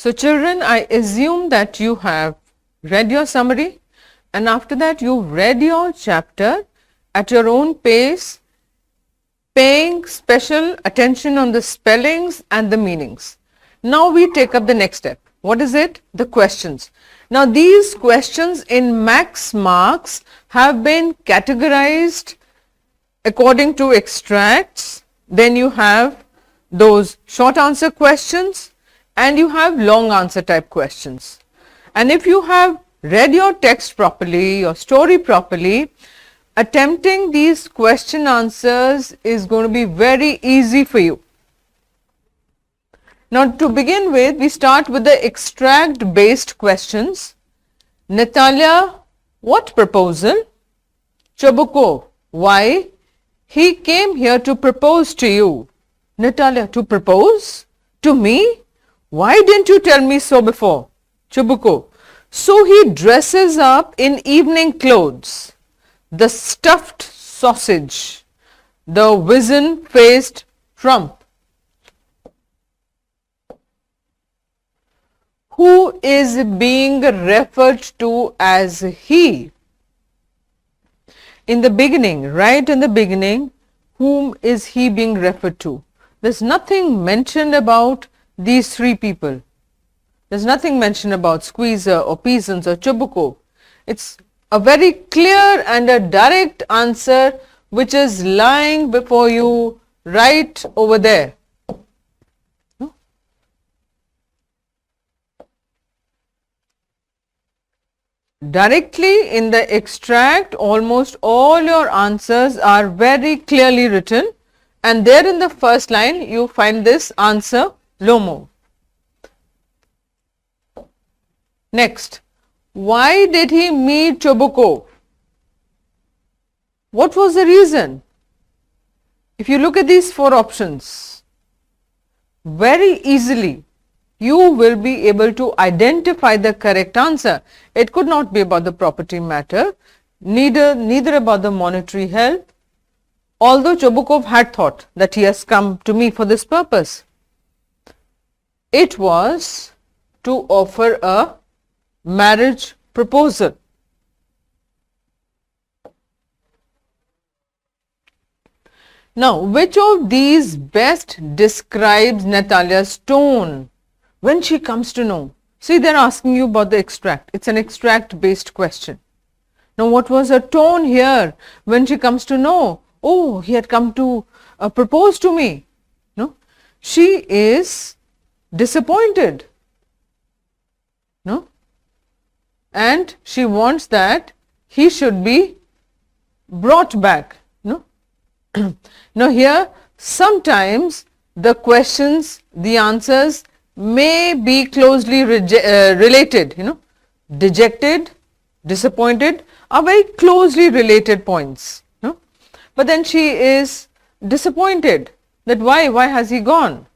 So children, I assume that you have read your summary, and after that you read your chapter at your own pace, paying special attention on the spellings and the meanings. Now we take up the next step. What is it? The questions. Now these questions in Maxx marks have been categorized according to extracts. Then you have those short answer questions and you have long answer type questions. And if you have read your text properly, your story properly, attempting these question answers is going to be very easy for you. Now to begin with, we start with the extract based questions. Natalia, what proposal? Chabuko, why? He came here to propose to you. Natalia, to propose? To me? Why didn't you tell me so before? Chabuko, so he dresses up in evening clothes. The stuffed sausage, the wizen-faced Trump. Who is being referred to as he? In the beginning, right in the beginning, whom is he being referred to? There's nothing mentioned about these three people. There's nothing mentioned about Squeezer or Peasants or Chabuko. It's a very clear and a direct answer which is lying before you right over there. Directly in the extract, almost all your answers are very clearly written, and there in the first line you find this answer, Lomo. Next, why did he meet Chabuko? What was the reason? If you look at these four options, very easily you will be able to identify the correct answer. It could not be about the property matter, neither about the monetary help, although Chobukov had thought that he has come to me for this purpose. It was to offer a marriage proposal. Now, which of these best describes Natalia's tone when she comes to know? See, they're asking you about the extract. It's an extract based question. Now, what was her tone here when she comes to know? Oh, he had come to propose to me. No, she is disappointed. No, and she wants that he should be brought back. No. Now here, sometimes the questions, the answers may be closely related, dejected, disappointed are very closely related points. But then she is disappointed that why has he gone?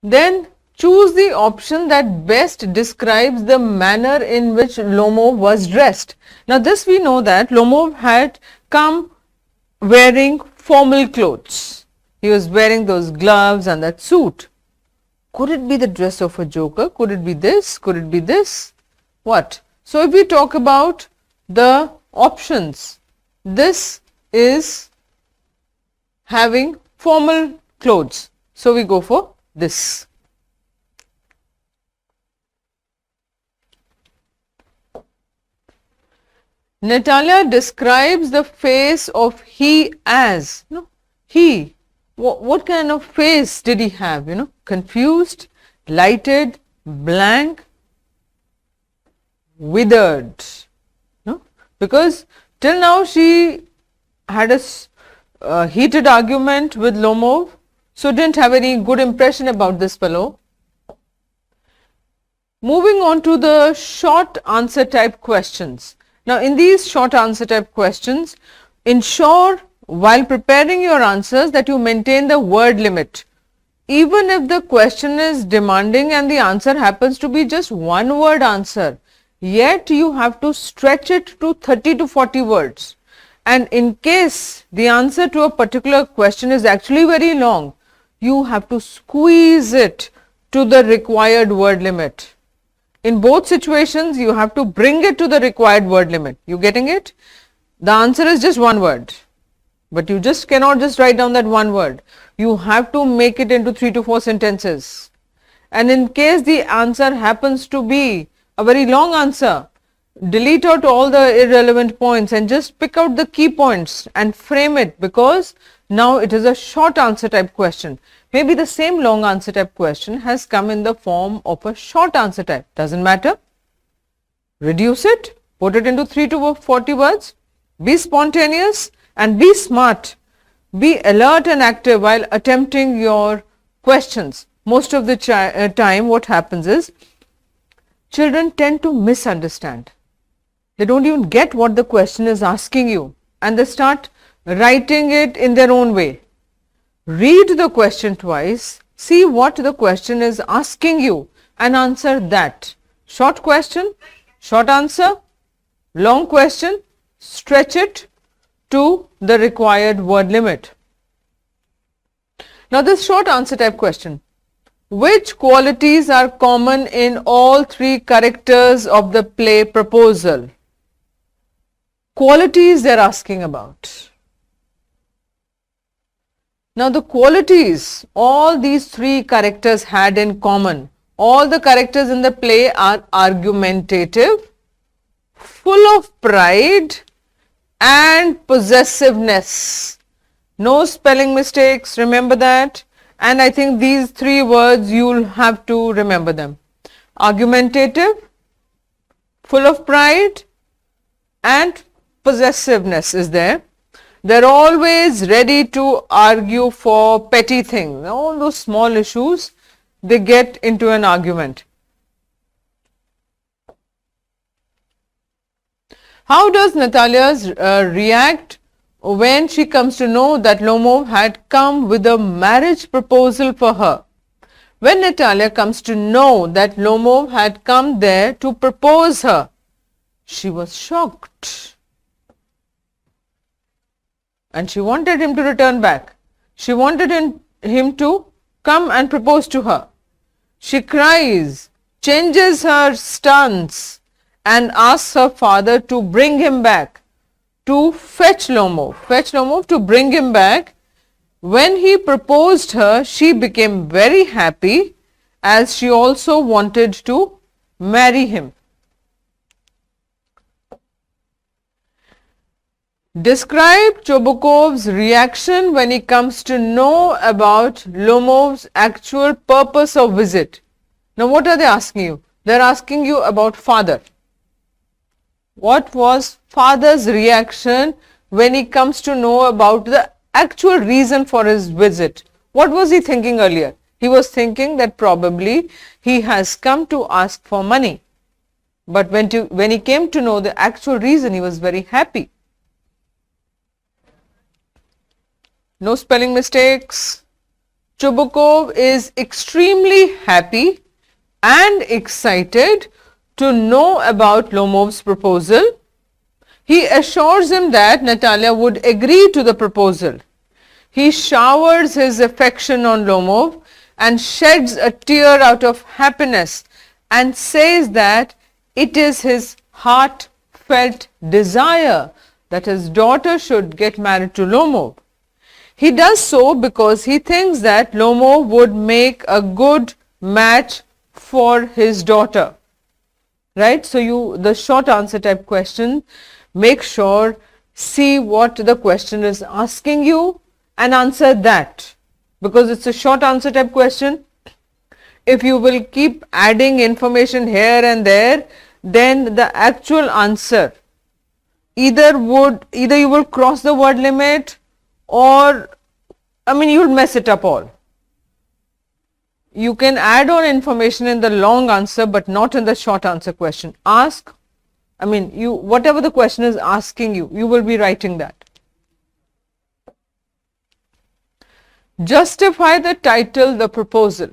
Then choose the option that best describes the manner in which Lomov was dressed. Now this we know that Lomov had come wearing formal clothes. He was wearing those gloves and that suit. Could it be the dress of a joker? Could it be this? Could it be this? What? So if we talk about the options, this is having formal clothes. So we go for this. Natalia describes the face of he as, he, what kind of face did he have, confused, lighted, blank, withered, because till now she had a heated argument with Lomov, so didn't have any good impression about this fellow. Moving on to the short answer type questions. Now in these short answer type questions, ensure while preparing your answers that you maintain the word limit. Even if the question is demanding and the answer happens to be just one word answer, yet you have to stretch it to 30 to 40 words. And in case the answer to a particular question is actually very long, you have to squeeze it to the required word limit. In both situations, you have to bring it to the required word limit. You getting it? The answer is just one word, but you just cannot just write down that one word. You have to make it into 3 to 4 sentences. And in case the answer happens to be a very long answer, delete out all the irrelevant points and just pick out the key points and frame it, because now it is a short answer type question. Maybe the same long answer type question has come in the form of a short answer type. Doesn't matter. Reduce it, put it into 3 to 40 words. Be spontaneous and be smart. Be alert and active while attempting your questions. Most of the time what happens is children tend to misunderstand. They don't even get what the question is asking you, and they start writing it in their own way. Read the question twice, see what the question is asking you and answer that. Short question, short answer, long question, stretch it to the required word limit. Now this short answer type question, which qualities are common in all 3 characters of the play proposal? Qualities they are asking about. Now the qualities all these 3 characters had in common, all the characters in the play are argumentative, full of pride and possessiveness. No spelling mistakes, remember that. And I think these 3 words you will have to remember them. Argumentative, full of pride and possessiveness is there. They're always ready to argue for petty things. All those small issues, they get into an argument. How does Natalia react when she comes to know that Lomov had come with a marriage proposal for her? When Natalia comes to know that Lomov had come there to propose her, she was shocked. And she wanted him to return back. She wanted him to come and propose to her. She cries, changes her stance and asks her father to bring him back, to fetch Lomov to bring him back. When he proposed her, she became very happy, as she also wanted to marry him. Describe Chobukov's reaction when he comes to know about Lomov's actual purpose of visit. Now what are they asking you? They are asking you about father. What was father's reaction when he comes to know about the actual reason for his visit? What was he thinking earlier? He was thinking that probably he has come to ask for money. But when he came to know the actual reason, he was very happy. No spelling mistakes. Chubukov is extremely happy and excited to know about Lomov's proposal. He assures him that Natalia would agree to the proposal. He showers his affection on Lomov and sheds a tear out of happiness and says that it is his heartfelt desire that his daughter should get married to Lomov. He does so because he thinks that Lomov would make a good match for his daughter. Right? So the short answer type question, make sure, see what the question is asking you and answer that, because it's a short answer type question. If you will keep adding information here and there, then the actual answer either you will cross the word limit, or you will mess it up all. You can add on information in the long answer, but not in the short answer question. Ask, whatever the question is asking you, you will be writing that. Justify the title, the proposal.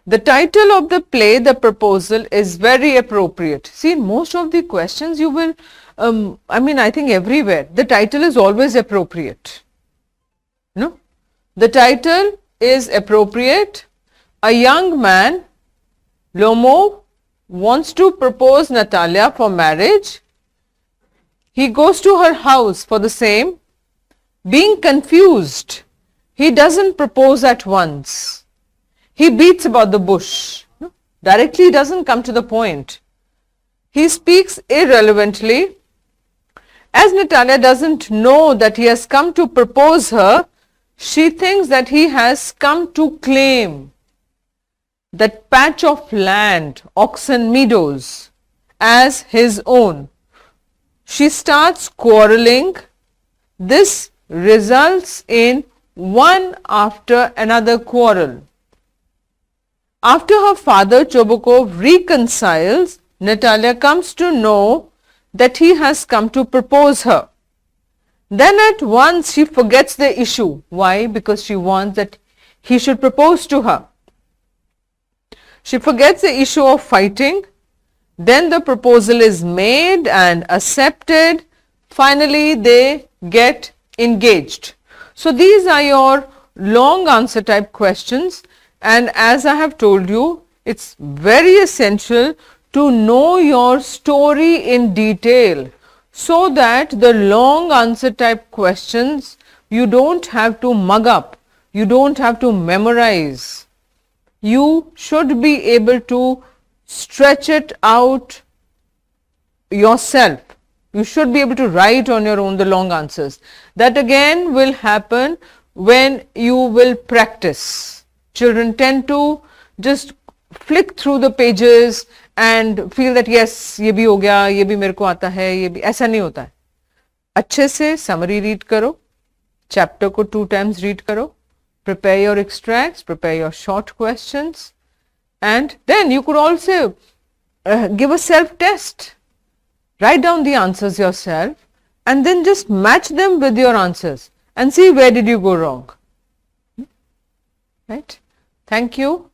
The title of the play, The Proposal, is very appropriate. See, in most of the questions you will, I think everywhere, the title is always appropriate. No? The title is appropriate. A young man, Lomo, wants to propose Natalia for marriage. He goes to her house for the same. Being confused, he doesn't propose at once. He beats about the bush. Directly, he doesn't come to the point. He speaks irrelevantly. As Natalia doesn't know that he has come to propose her, she thinks that he has come to claim that patch of land, Oxen Meadows, as his own. She starts quarreling. This results in one after another quarrel. After her father Chobukov reconciles, Natalia comes to know that he has come to propose her. Then at once she forgets the issue. Why? Because she wants that he should propose to her. She forgets the issue of fighting. Then the proposal is made and accepted. Finally, they get engaged. So these are your long answer type questions, and as I have told you, it's very essential to know your story in detail so that the long answer type questions you don't have to mug up, you don't have to memorize. You should be able to stretch it out yourself. You should be able to write on your own the long answers. That again will happen when you will practice. Children tend to just flick through the pages and feel that yes, ये भी हो गया, ये भी मेरे को आता है, ये भी, ऐसा नहीं होता है. अच्छे से summary read करो, chapter को 2 times read करो, prepare your extracts, prepare your short questions, and then you could also give a self test. Write down the answers yourself and then just match them with your answers and see where did you go wrong. Right? Thank you.